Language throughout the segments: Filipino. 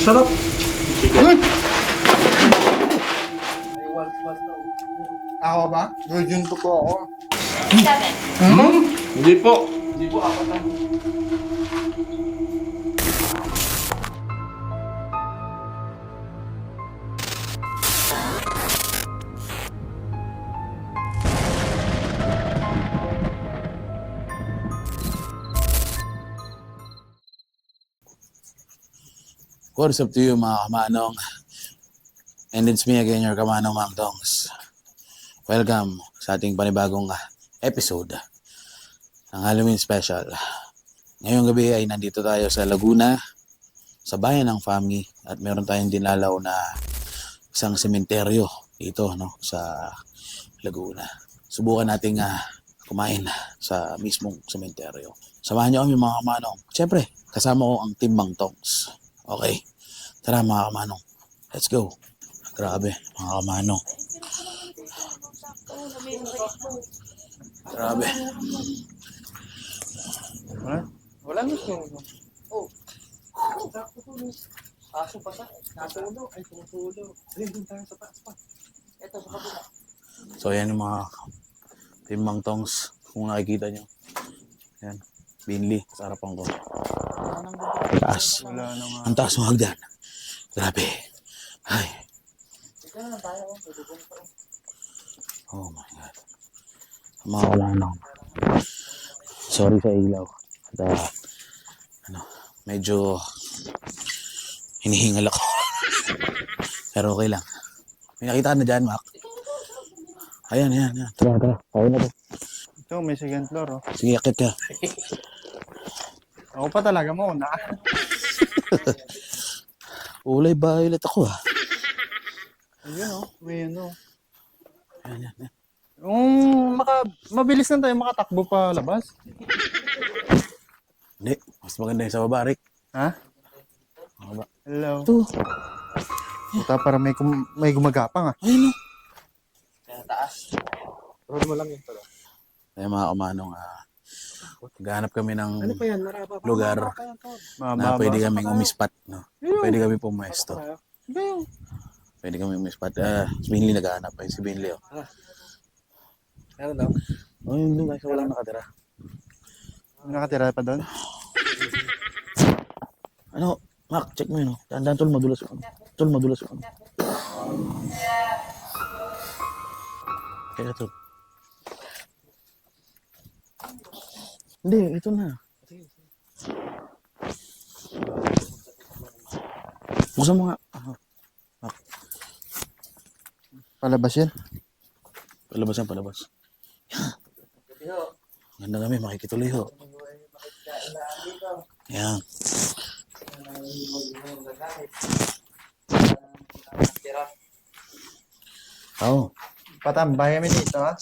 sarap. Ako ba? Virgin to po ako. Hindi po. Hindi po, apat lang. What's up to you mga kamanong? And it's me again, your kamanong Mang Tongs. Welcome sa ating panibagong episode ng Halloween Special. Ngayong gabi ay nandito tayo sa Laguna, sa bayan ng Fami, at meron tayong dinalaw na isang sementeryo dito, no, sa Laguna. Subukan nating kumain sa mismong sementeryo. Samahan niyo kami mga kamanong. Siyempre, kasama ko ang Team Mang Tongs. Okay, tara mga kamanong. Let's go. Grabe, mga kamanong. Grabe. Wala gusto mo. Oh. Aso pa sa. Natulo. Ay, tumutulo. Ayun, doon tayo sa taas pa. Ito, sa kapila. So yan yung mga Team Mang Tongs. Kung nakikita nyo. Yan. Binli. Sa harapan ko. Taas. Wala naman. Ang taas ng hagdan. Grabe. Ay. Oh my God. Mga wala na. Sorry sa ilaw. At, medyo hinihingal ako. Pero okay lang. May nakita ka na dyan, Mac. Ayan. Tara. Okay na to. Ito, may second floor, oh. Sige, akit ka. Ako pa talaga mo, na. Ulay violet ako Ayun, oh. May ano. Ayan. Yung mabilis na tayo makatakbo pa labas. Hindi. Mas maganda yung sa baba, Rick. Ha? Baba. Hello. Ito. Puta, para may gumagapang, ah. Ayun o. Kaya taas. Roll mo lang yun pala. Kaya mga kamanong, maghanap kami ng Ano pa yan? Maraba pa. lugar na pwede kaming umispat. No? Pwede kami pumesto. Pwede kami umispat. Si Binley naghahanap. Ay, si Binley, oh. Ano daw? Oh, yung doon kasi walang nakatira. Nakatira pa doon? Ano, Mac, check mo yun. Oh. Tandaan, tol, madulas yun. Tol, madulas yun. Kaya, tol. Hindi, ito na. Buksan mo nga. Palabas yan. Palabas. Ganda kami, makikituloy ho. Yan. Oo. Patambay kami dito, ha?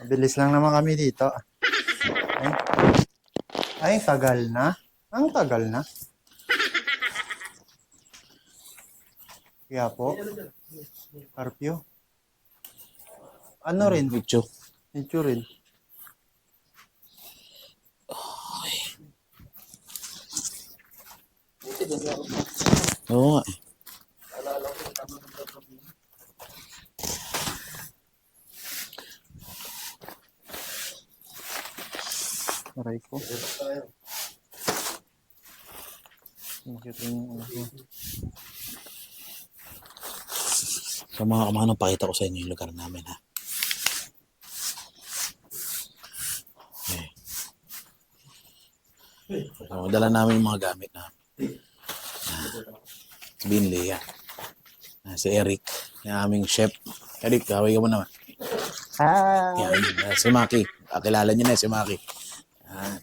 Mabilis lang naman kami dito. Ay, tagal na. Ang tagal na. Kaya po. Carpio. Ano rin? Bicho. Medyo rin. Oo nga. Aray ko. Nakita yung ano ko. Sa mga kamanong, pakita ko sa inyo yung lugar namin, ha. Okay. So, dala namin yung mga gamit na. Si Binley, yan. Si Eric, yung aming chef. Eric, kaway ka mo naman. Hi! Yan, si Maki. Kilala niyo na si Maki. Yan.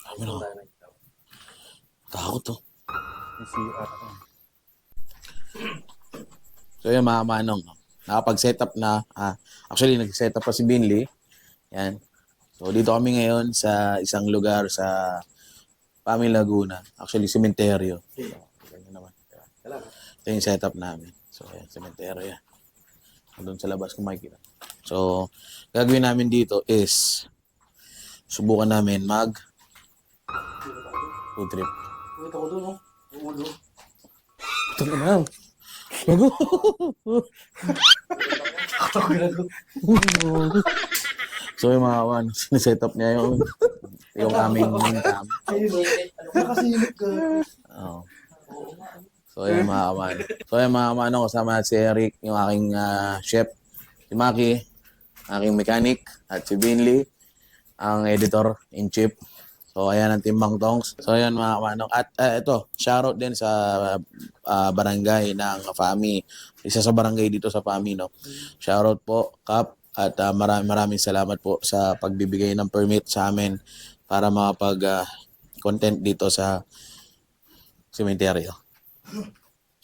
Dami na. Takot to. CR. So yung mga manong, nakapag-setup na. Actually, nag-setup pa si Binley. Yan. So dito kami ngayon sa isang lugar sa Fami, Laguna. Actually, sementeryo. So, ganyan naman. Ito yung setup namin. So, yan, sementeryo yan. Doon sa labas kung makikita. So, gagawin namin dito is subukan namin mag food trip. Wait ako doon, no? Ulo. Ito na. Bago. So yung mga kawan, siniset up niya yung aming main cam. Nakasilip ka. Oo. So yung mga kawan. So yung mga kawan, kasama si Eric, yung aking chef, si Maki, aking mechanic, at si Binley, ang editor-in-chief. So, ayan ang Team Bang Tongs. So, ayan mga kamanong. At ito, shoutout din sa barangay ng FAMI. Isa sa barangay dito sa FAMI, no? Shoutout po, Kap. At maraming salamat po sa pagbibigay ng permit sa amin para makapag-content dito sa sementeryo.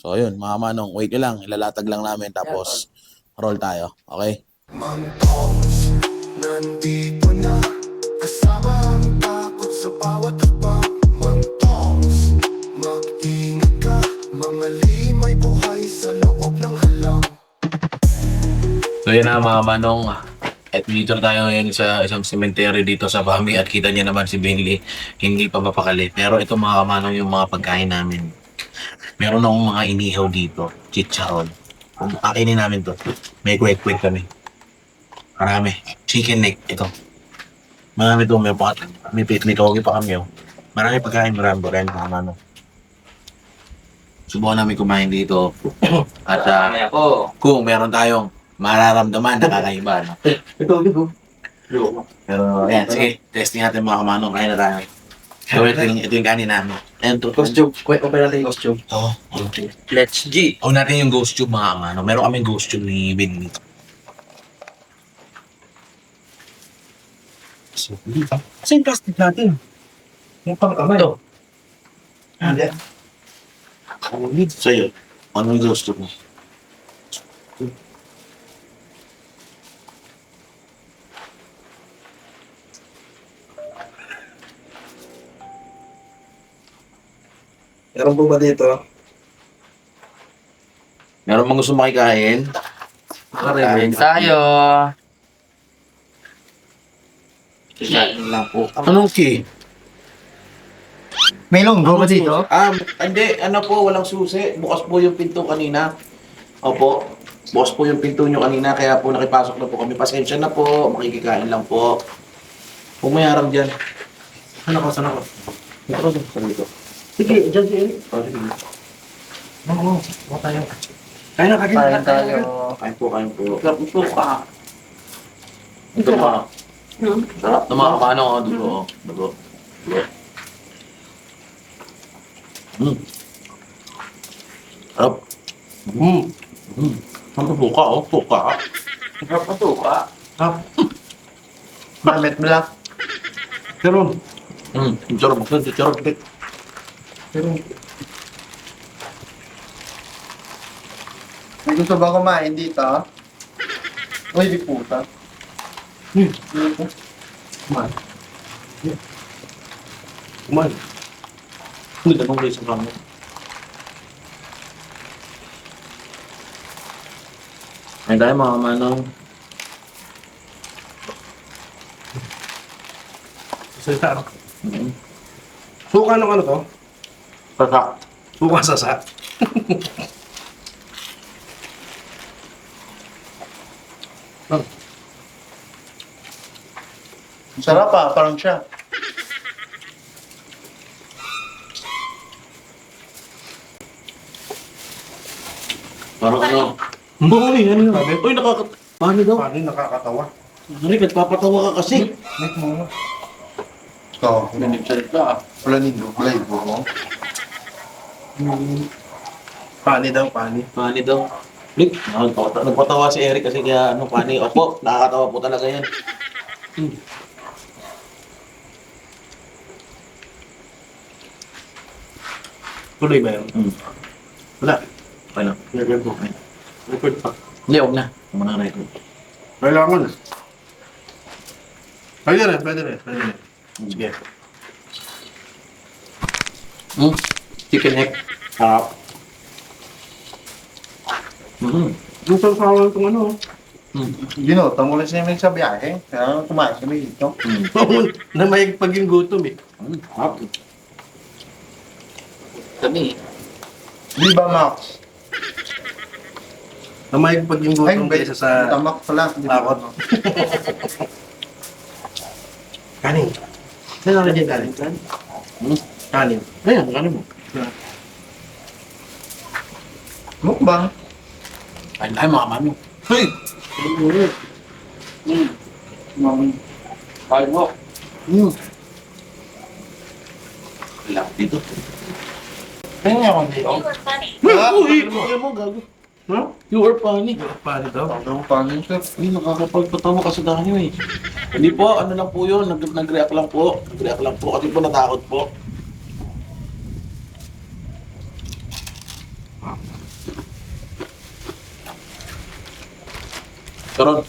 So, ayun, mga kamanong. Wait nyo lang. Ilalatag lang namin. Tapos, roll tayo. Okay? Mantongs, nandito na. Kasama ang takot sa bawat hakbang. Mantongs, mag-ingat ka. Mga limay buhay sa loob ng halang. So yun na mga manong. At dito na tayo ngayon sa isang cemetery dito sa Fami. At kita niya naman si Binley, hindi pa mapakali. Pero ito mga manong yung mga pagkain namin. Meron akong mga inihaw dito. Chicharon. Kung kakainin namin to, may kwek-kwek kami. Marami. Chicken neck. Ito. Marami to. May togi pa kami. Oh. Marami pagkain. Marami mga manong. Subukan namin kumain dito. At kung meron tayong mararamdaman na kakaiba. No? Ito. Pero, ayan, sige. Testing natin mga kamanong. Kain na tayo. So, ito yung kanin namin. Ayan to. Costume. Wait, open natin yung costume. Oo. Let's G. Huwag natin yung ghost tube mga kamanong. Meron kaming ghost tube ni Binley. Kasi yung plastic natin. Yung pang-kamay. Ito. Hindi. Sa'yo. Ano yung ghost tube mo? Meron po ba dito? Meron mga gusto makikain? Kain tayo. Kain lang po. Anong key? May longgo ba dito? Hindi. Ano po, walang susi. Bukas po yung pinto kanina. Opo. Bukas po yung pinto nyo kanina, kaya po nakipasok na po kami. Pasensya na po. Makikikain lang po. Kung may harap dyan. Ano ko? Saan ako? Ito rin. Saan dito? Sige, dyan si Eric. Oh, sige. Oo, baka tayo. Kain na, kain tayo. Kain po, kain po. Ito ka. Ito pa. Sarap na mga kapano ko. Dugo. Dugo. Dugo. Sarap. Ang tuka, oh. Tuka. Sarap pa ito ka. Mamet mo lang. Pero, Sarap. Sarap. May gusto ba kumain dito? Uy, di puta. kumain. Hindi na kung sa kamo. Ay tayo mga manong. Salita, ano? Suka ng ano to? Sasa. Suka sasa. Sarap ah, parang siya. Parang ano? Uy, ano yun? Uy, Paano daw? Paano yung nakakatawa? Ano, nagpapatawa ka kasi. Make mo. Ito. Nagsalita. Wala nindo. Wala ibo mo. Pani daw, pani. Pani daw. Lik, nagpatawa si Eric kasi kaya ano, pani. Opo, nakakatawa po talaga yan. Tuloy ba yun? Wala. Okay lang. Record po. Record pa. Hindi, huwag na. Huwag mo na record. Kailangan. Pwede rin. Sige. Chicken neck. Yung sasawan kung ano. Ginutom ko lang siya sa biyahe. Kaya kumain kami dito. Namayag pag yung gutom eh. Kami. Di ba, Max? Namayag pag yung Ay, gutom kaysa sa tamak pala. Di ba? takot. Kanin. Saan na dyan kanin? Kanin. Ayan, kanin mo. Mukbang. Ay, mga mami. Hey! Kain mo. Lang dito. Kaya nga ako dito. Uy! Kaya mo, gago. Ha? You are funny. Paano daw? Ang pangin sir. Ay, nakakapagpatawa kasi tayo eh. Hindi po, ano lang po yun. Nag-react lang po. Nag-react lang po. Kasi po natakot po. Karon.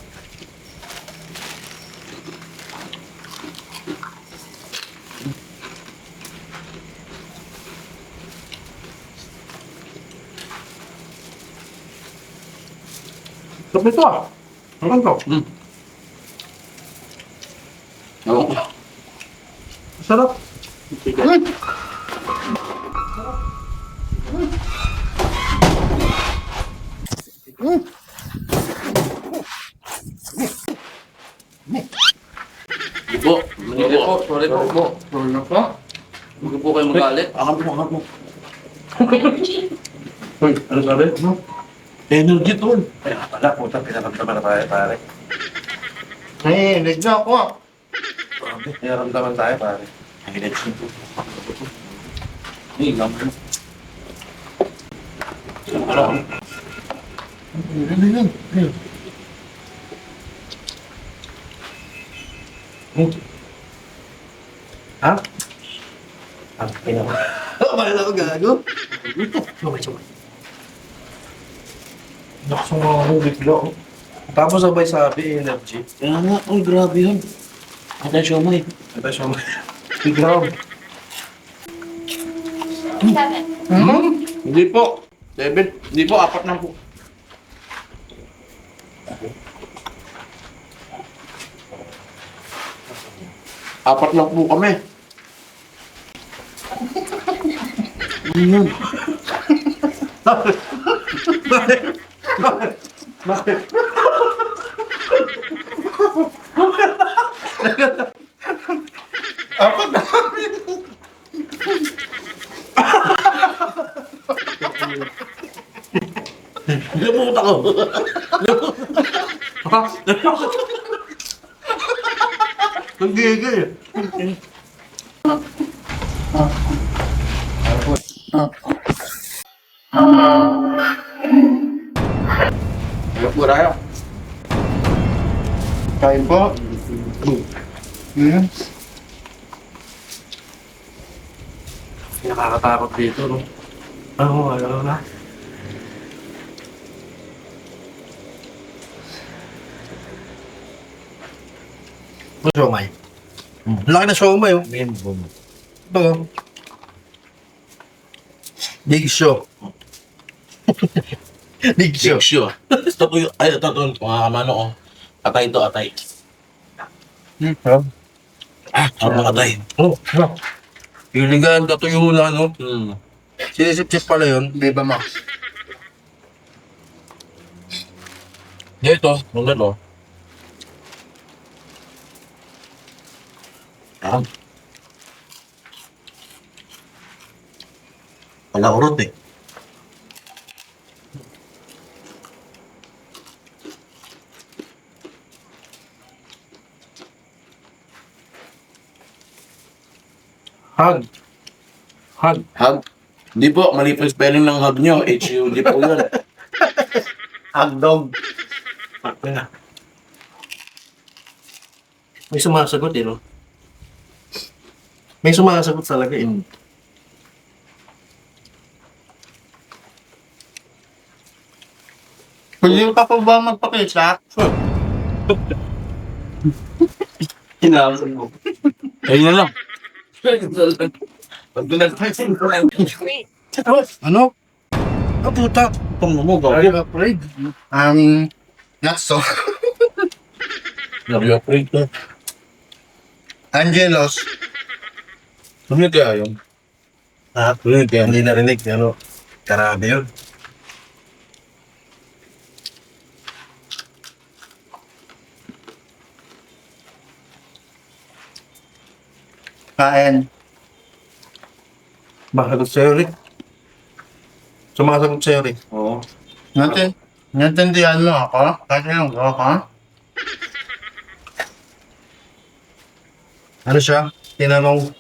Sabi ito ah. Ano to? Oo. Sarap. Hindi po. Hindi po. Sorry po. Sorry na pa. Huwag po kayo magalit. Angat mo. Uy, ano sabi? Energy tol. Kaya pala, puta, pinaramdaman na tayo, pare. Ay, nag na ako ah. Pinaramdaman tayo, pare. Energy. Hey, gamit. Ano? Ano yun? Ha? Ang pinaka. Bakit ako gago? Sumay. Nakasama ako bigla. Oh. Tapos sabay sabi, energy. Kaya nga, oh, grabe yun. Ate siomay. Ito siya. Bigla. Hindi po. 7. Hindi po, 4 lang po. Apat lang po kami. Ano yun? Bakit? Ako na. Limuta ko. Nagigil. Ano po tayo? Kain po. Yun. Nakakatakot dito, no? Ano na? Siomay. Laki na siomay, oh. Ito, oh. Big show. Big show. Big show. Ito po yung, ay, ito, mga kamano, oh. Atay to, atay. Ang mga atay. Oh, sarap. Piligan, katuyo na, no? Sinisip-sip pala yun. Di ba, Max? Dito, nung gano'n. Wala urot, eh. Hug. Hug. Hug. Hindi po, mali po yung spelling ng hug nyo. H-U-D po yun. Hagdog. May sumasagot eh, no? May sumasagot talaga eh. Pwede pa po ba magpakisa? Hinawasan mo. Ayun na lang. Ano? Ah, puta. Itong mo, Are you afraid? Not so. Nag-i-operate na. Angelos. Ano kaya yun? Ha? Hindi narinig. Ano? Karabi yun. Kain. Makasagot sa'yo, Rick. Sumasagot sa'yo, Rick. Oo. Natindihan mo ako? Kahit ngayon ko, ha? Ano siya? Tinanong.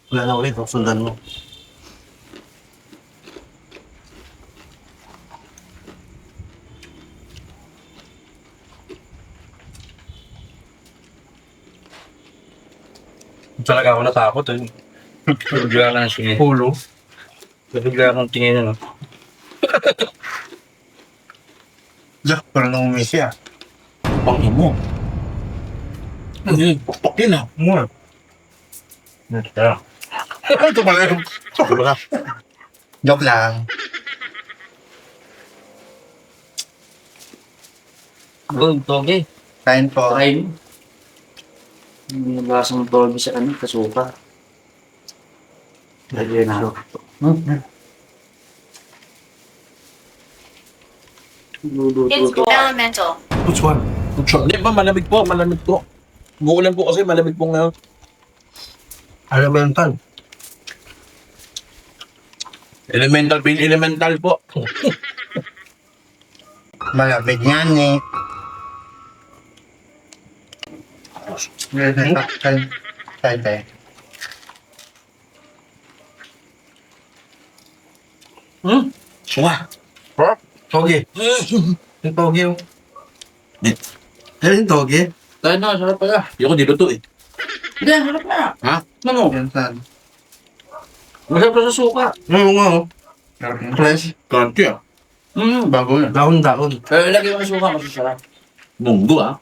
Wala na ulit. Sundan mo. Talaga ako natakot eh. Bigla ka ng tingin. Ulo. Bigla akong tingin ano. Diyak, parang nangumis siya. Pangin mo. Ano yun? Pakpakin ah. More. Ito pala yun. Joke lang. Good, toge. Kain po. Kain. May nabasang toge sa ano, kasuka. Lagi na. It's elemental. Which one? Hindi ba? Malamig po. Malamig po. Umuulan po kasi malamig po ngayon. Elemental. Elemental pin elemental po. Malamig yan eh. Kain. Kain. Suwa. Toge. Yung toge yung. Ano yung toge? Tayo na, sarap pala. Hindi ako niluto eh. Hindi, sarap na. Ha? Ano? Yan saan? Masarap na sa suka. Oo nga oh. Fresh. Crunchy ah. Bago yan. Daon-daon. Pero ilagay mo ang suka, masasarap. Munggo ah.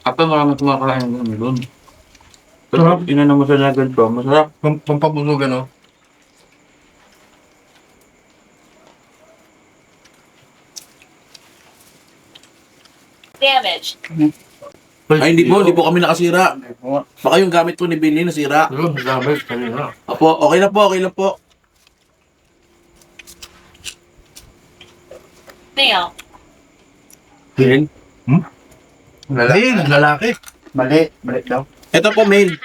Kapag marami kumakain ng doon. Sarap. Ina na masalagan pa, masarap. Pampabulog ano? Damaged. Ay, hindi po kami nakasira. Baka yung gamit ko ni Billy nasira. Yun, damage kanina. Opo, okay na po. Male. Hin? Lalaki. Hin, lalaki. Mali. Mali daw. Ito po, mail.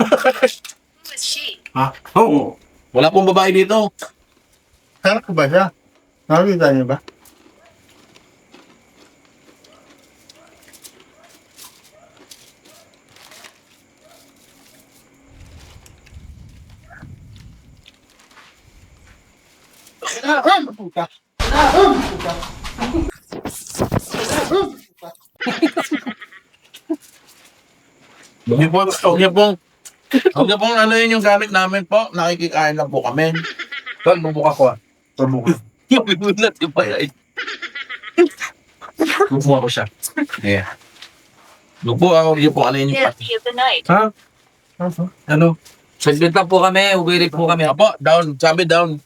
Who is she? Ha? Oo. Wala pong babae dito. Harap ko ba siya? Nakakita niyo ba? Huwag niyo pong ano yun yung gamit namin po. Nakikikain lang po kami. Tol, bubuka ko ah. Tol, bubuka. Yung bibulat, yung pala. Bubuka ko siya. Yeah. Huwag po ako niyo po ano yun yung Deity of the night. Ha? Ano? Saglit lang po kami, uwirit po kami. Apo, down. Sabi down.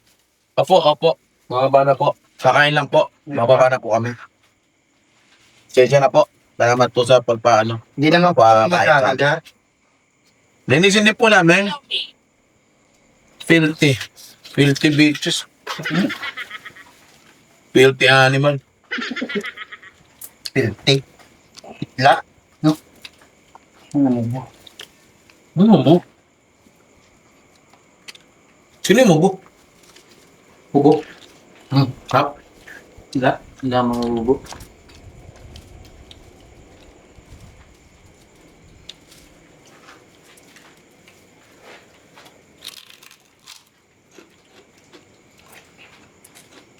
Opo. Mababa na po. Kakain lang po. Mababa na po kami. Sensya na po. Salamat po sa pagpaano. Hindi naman po Pakain magkakaga. Linisin din po namin. Filthy. Filthy bitches. Filthy animal. Pilti. La. No? Ano mo? Ano mo? Sino yung mubo? Hugo. Kap? Sila. Sila mga hugo.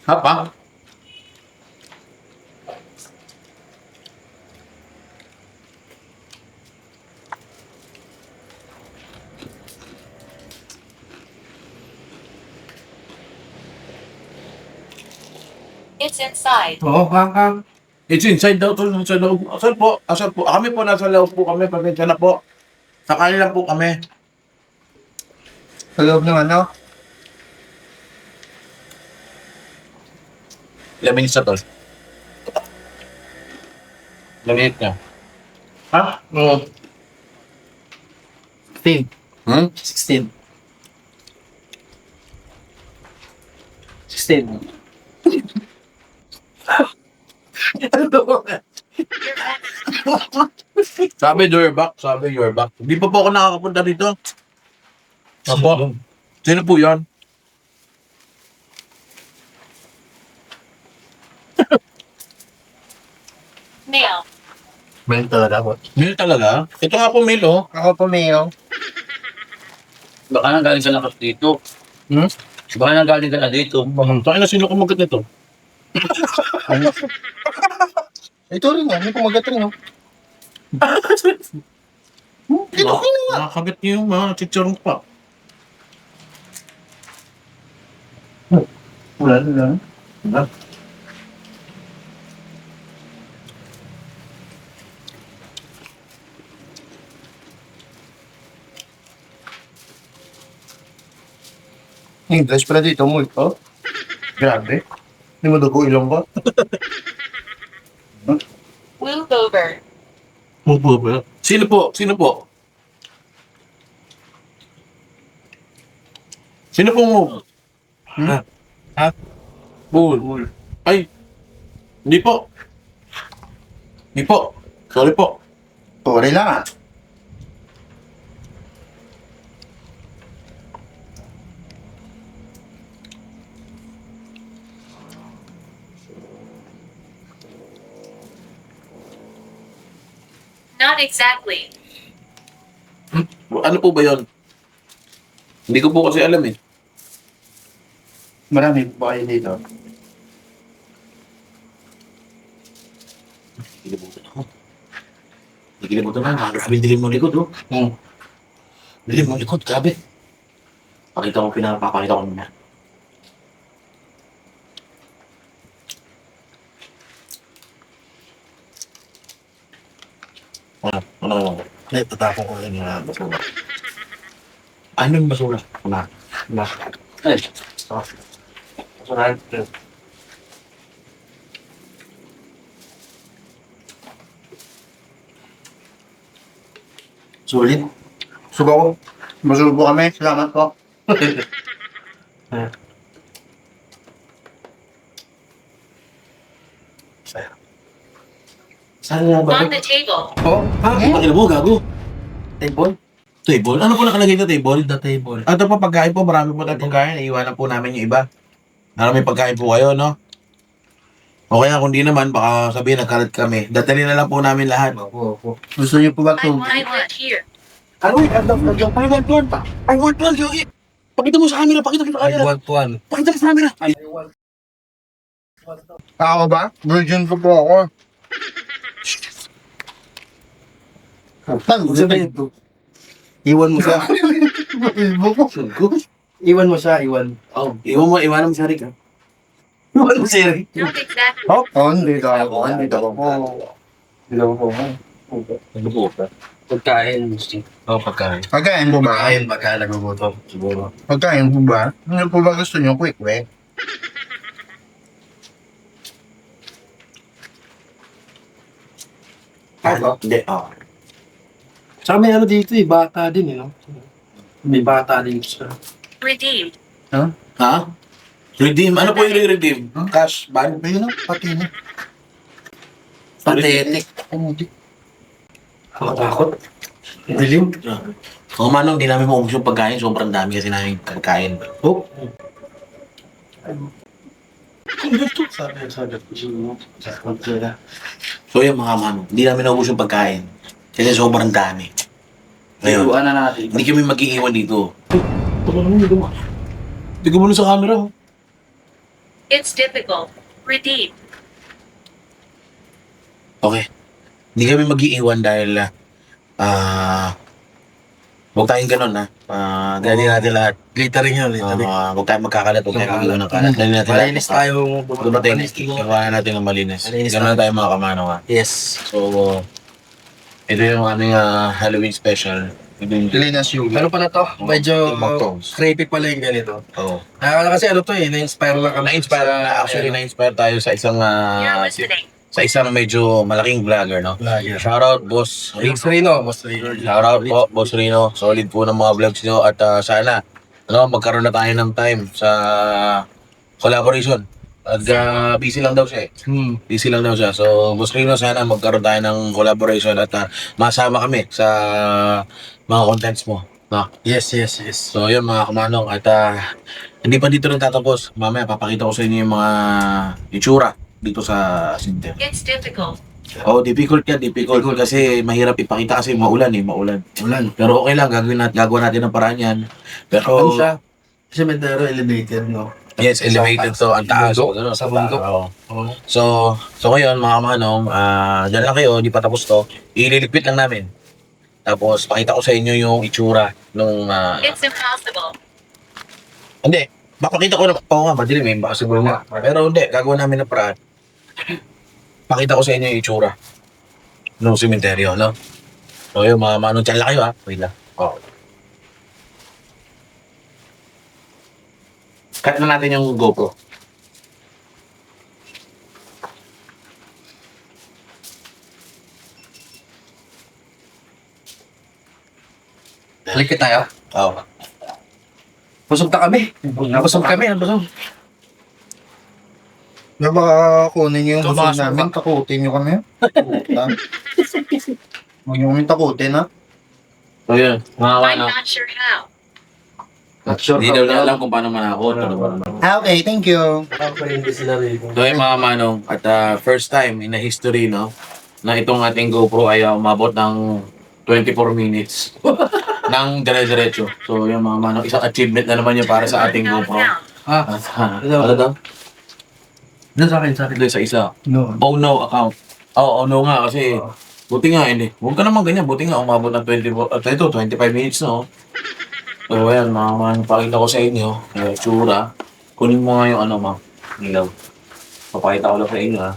Apa? It's inside. Oo, ha. It's inside daw to, sa loob. Asal po? Kami po nasa loob po kami, pasensya na po. Sa kanila po kami. Sa loob ng ano? Ilang minutes na to? Ilang minutes na? Ha? Oo. 16. Hmm? 16. 16. Ano to? Sabi you're back. Hindi pa po ako nakakapunta dito. Apo. Sino po yan? Male. Mail talaga ako. Mail talaga? Ito nga po mail oh. Ako po, Mayo. Baka nang galing ka na kasi dito. Hmm? Baka nang galing ka na dito. Saan na sino kumagat nito? Ito rin nga, may kumagat rin, no? Nakakagat niyo yung mga chicharon pa. Wala. English pala dito, multo. Grabe. Hindi mo dugo ilong ko. Move over. Mubo ba? Sino po? Sino po? Sino pong move? Ha? Bull. Ay. Hindi po. Hindi po. Sorry po. Sorry lang, ah. Not exactly. Ano po ba yon? Hindi ko po kasi alam eh. Marami pa kayo dito. Gilibutan ako. Gilibutan na. Grabe dilim mo likod, oh. Dilim mo likod, grabe. Papakita ko muna. Ano? Ay, tatapon ko lang yung basura. Ano yung basura? Na. Ay, Basura. sulit. Subo ko. Masubo kami. Salamat po. Saan nga ba? On the table. Oh, Ha? Pakila mo, gago. Table? Table? Ano po nakalagay na table? The table. Ito po pagkain po. Marami po tayong pagkain. Iiwanan po namin yung iba. Marami pagkain po kayo, no? O kaya kung di naman, baka sabihin nagkalat kami. Dadali na lang po namin lahat. gusto niyo po ba I ito? want here. Ano yung I want one pa. I want one, Yogi. Pakita mo sa camera, pakita mo sa camera. one. Pakita mo sa camera. Ako ba? Virgin ko po ako. Iwan mo siya. Iwan mo siya, iwan. Oh, iwanan mo si Rick, ha? Iwan mo siya. Not exactly. Oh, hindi daw ako. Hindi daw ako. Ano po ba? Pagkain. Oh, pagkain. Pagkain po ba? Ayun, baka nagugutom. Siguro. Pagkain po ba? Ano po ba gusto niyo? Quick, we? Hindi, oh. Tsaka may ano dito eh, bata din eh, no? May bata din siya. Redeemed. Ha? Redeem? Ano po yung redeem? Cash, ban. Ayun na, pati na. Pathetic. Takot. Dilim. O manong, di namin maubos yung pagkain. Sobrang dami kasi namin pagkain. Oh. Sabi ko siya. So yung mga manong, di namin naubos yung pagkain. Kasi sobrang dami. Ngayon, Iwan na natin. hindi kami mag-iiwan dito. Hindi ko muna sa camera. oh. It's difficult. Redeemed. Okay. Hindi kami mag-iiwan dahil Huwag tayong ganun, ha? Dali natin lahat. Glittering yun, littering. Huwag tayong magkakalat, huwag tayong mag-iwan ng kalat. Dali natin lahat. Malinis tayo. Dumating, gawa natin ng malinis. Ganun na tayo mga kamano, ha? Yes. So, ito yung aming Halloween special. Ito yung Pilinas yung... Ano pala to? Medyo Timotons. creepy pala yung ganito. Oo. Nakakala kasi ano to eh, na-inspire lang kami. Na-inspire tayo sa isang You're listening. sa isang medyo malaking vlogger, no? Vlogger. Shoutout, boss. Boss Rino, Boss Rino. Shoutout po, boss Rino. Solid po ng mga vlogs nyo at sana magkaroon na tayo ng time sa collaboration. At busy lang daw siya eh. Busy lang daw siya. So, boss Rino, sana magkaroon tayo ng collaboration at masama kami sa mga contents mo. No? Yes. So, yun mga kamanong. At hindi pa dito rin tatapos. Mamaya, papakita ko sa inyo yung mga itsura dito sa center. It's difficult. Oh, difficult kasi mahirap ipakita kasi maulan. Ulan. Pero okay lang, gagawin natin ng paraan yan. Pero, Ano siya? Cemetery elevated, no? yes, elevated to, ang taas. Bundok, sa bundok. Oo. So ngayon mga manong, dyan lang kayo, di pa tapos to. Ililigpit lang namin. Tapos, pakita ko sa inyo yung itsura nung, It's impossible. hindi, papakita ko na, nga, madilim eh, baka siguro nga. Pero hindi, gagawin namin ng paraan. Pakita ko sa inyo yung itsura nung sementeryo, no? So yun, mga manong, dyan lang kayo ha. Wait lang. Oh. Cut na natin yung GoPro. Halika tayo. Oo. Busog na kami. Busog kami. Na baka kunin yung Ito, gusto mga namin, takutin nyo kami. Puta. Huwag nyo kami takutin, ha? So yun, mga I'm manong. not sure how. Not sure Hindi daw niya alam kung paano manakot. Okay, thank you. Hindi sila rito. So yun mga manong, at first time in the history, no, na itong ating GoPro ay umabot ng 24 minutes ng dire-diretso. So yun mga manong, isang achievement na naman yun para sa ating Not GoPro. found. Ano daw? Doon sa akin. Doon sa isa. No. Oh no account. Oh no nga kasi buti nga hindi. Huwag ka naman ganyan. Buti nga umabot ng 24 at ito 25 minutes no. So ayan mga man, pakita ko sa inyo. Tsura. Kunin mo nga yung ano ma'am. Ilaw. Papakita ko lang sa inyo ha.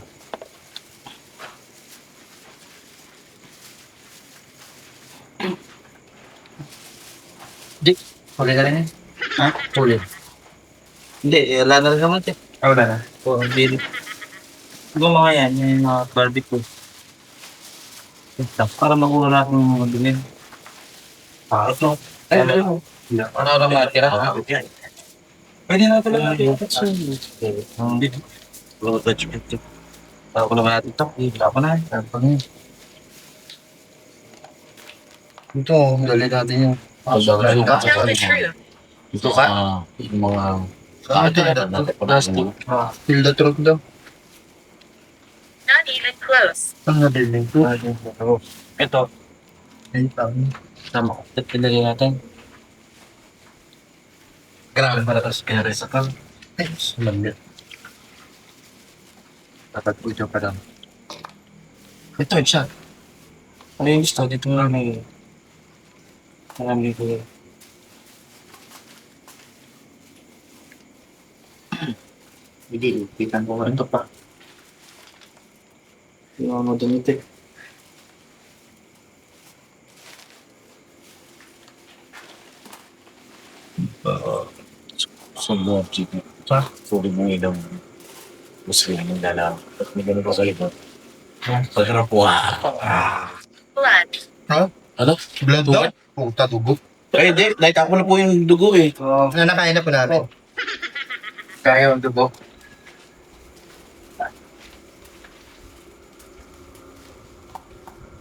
Huli ka rin eh. Ha? Huli. Hindi, wala na rin naman. Wala na. Oo, hindi. Siguro mga yan, yung mga barbecue. Para makuha natin yung mga dumin. Ito. Ay, Ano? ano na matira? Pwede na talaga natin. Hindi. Low attachment. Ako naman natin ito. Ako na. Ito, dali natin yung... Tell the truth. Ito ka? Yung mga... Plastic. Feel the truth daw. Not even close. Ang nabiling ko. Ito. Ay, tama. Tama. Pinali natin. Grabe para tapos kaya rin sa kang. Ay, sulamit. Dapat po dyan pa lang. Ito, siya. Ano yung gusto? Dito na may... Marami ko. Hindi, ipitan ko nga. Ito pa. Yung mga damit eh. Sumbong chicken. Sorry mo ilaw. Gusto lang yung dalaw. Tapos may ganun pa sa likod. Pagkarap po Blood. Ano? Blood daw? Puta, dugo. Eh, di. Nakita ko na po yung dugo eh. Nakain na po namin. Kaya yung dugo.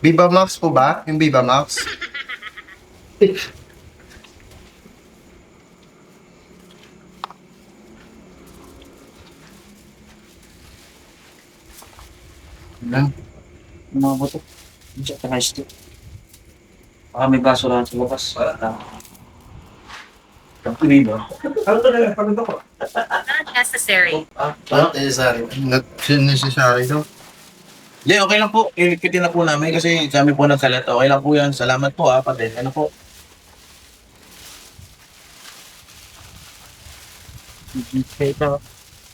Viva Max po ba? Yung Viva Max? Mga boto. Diyan ka nice to. Baka may baso lang sa labas. Not necessary. Not necessary. Not necessary daw. Hindi, okay lang po. Ikitin na po namin kasi kami po nagkalat. Okay lang po yan. Salamat po ha, pati. Ano po? Ito.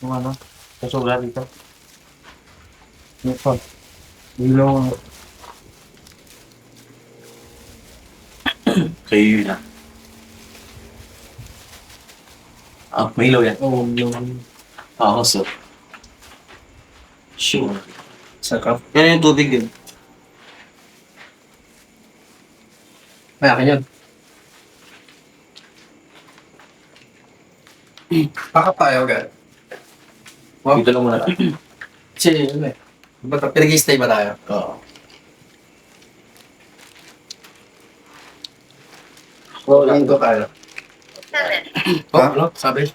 Yung ano. Kasula dito. Ito. Ilong. Kayo yun ah. May ilaw yan. Oo, yung... So. Sure. Sakap. Yan yung tubig din. Ay, akin yun. Pakap tayo, agad. Wow. Dito lang muna tayo. Kasi, ano eh. Pinag-i-stay ba tayo? Oo. Oo, linggo tayo. 7. Oh, ano? Sabi?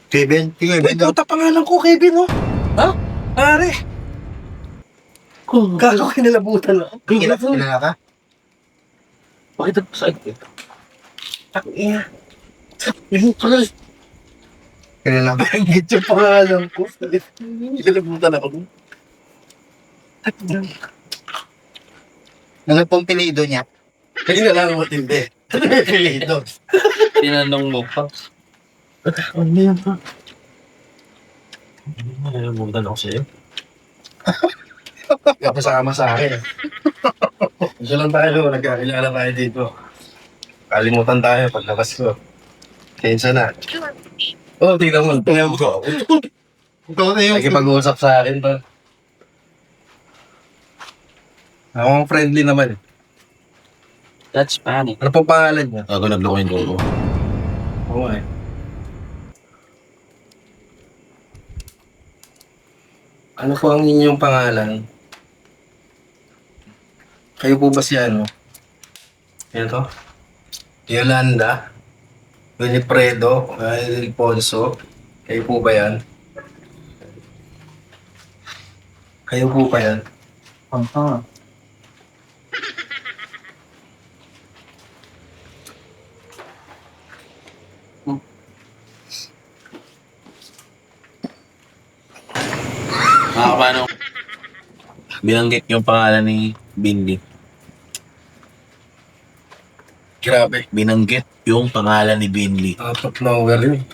Kevin? Uy, puta pangalan ko, Kevin, oh. Ha? Pare. Gago kinalabutan ako. Kilala ka? Bakit ito sa akin? Takina. Yung pala. Kilala ka? Bangit yung pangalan ko. Kinalabutan ako. Ano pong pilido niya? Hindi na lang matindi. Ano may pilido? Tinanong mo pa. Ano yan pa? Nalimutan ako sa'yo. Kapasama sa akin. Gusto lang tayo, nagkakilala tayo dito. Kalimutan tayo paglabas ko. Kensa na. Oh, tingnan mo. Tingnan mo. Ikaw na yung... Nakipag-uusap sa akin pa. Ako friendly naman. That's funny. Ano pong pangalan niya? Ako nagloko yung logo. Oo eh. Ano po ang inyong pangalan? Kayo po ba si ano? Ito? Yolanda? Wilfredo? Alfonso? Kayo po ba yan? Kayo po ba yan? Paano? Binanggit yung pangalan ni Binli. Grabe. Binanggit yung pangalan ni Binli. Out of nowhere yun.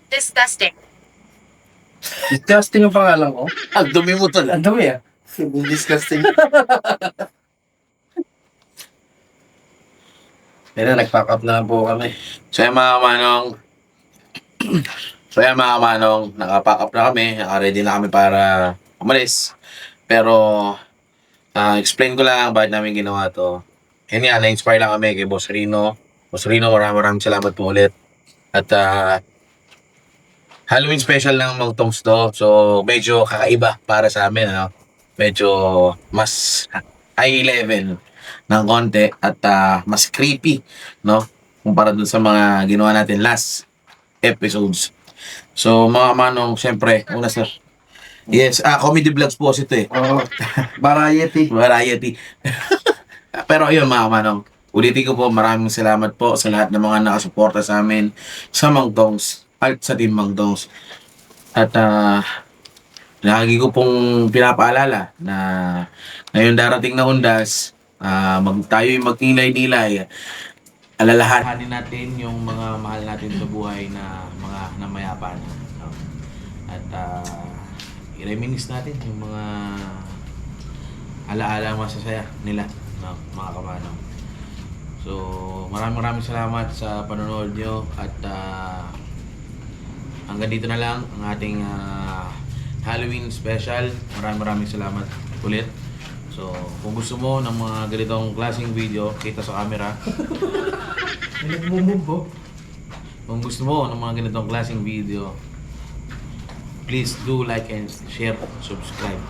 Disgusting. Disgusting ang pangalan ko. Ang dumi mo tol. Ang dumi ah. Disgusting. Pero nag-pack up na lang po kami. So yan mga kamanong, naka-pack up na kami, naka-ready na kami para umalis. Pero, explain ko lang bakit namin ginawa to. Yan nga, na-inspire lang kami kay Boss Rino. Boss Rino, maraming salamat po ulit. At, Halloween special ng Mang Tongs to. So, medyo kakaiba para sa amin, ano? Medyo mas high level ng konti at mas creepy, no? Kumpara dun sa mga ginawa natin last episodes. So, mga manong, syempre, una sir. Yes, comedy vlogs po ito eh. Oo. Variety. Variety. Pero ayun mga manong, ulitin ko po, maraming salamat po sa lahat ng mga nakasuporta sa amin sa Mang Tongs at sa Team Mang Tongs. At lagi ko pong pinapaalala na ngayon darating na undas, tayo'y magtilay-nilay. Alalahanin natin yung mga mahal natin sa buhay na mga namayapan. No? At i-reminisce natin yung mga alaala masasaya nila, no? Mga kamanong. So, maraming salamat sa panonood nyo at hanggang dito na lang ang ating Halloween special. Maraming salamat ulit. So, kung gusto mo ng mga ganitong klaseng video, kita sa camera. Kung gusto mo ng mga ganitong klaseng video, please do like and share, subscribe.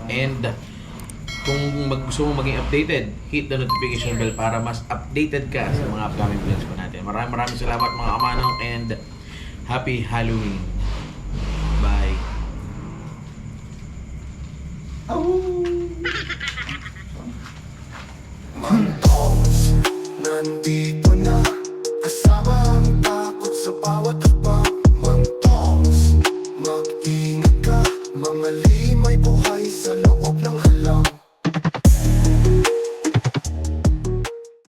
And kung gusto mo maging updated, hit the notification bell para mas updated ka sa mga upcoming vlogs pa natin. Maraming salamat mga kamanong and happy Halloween. Bye. Nandito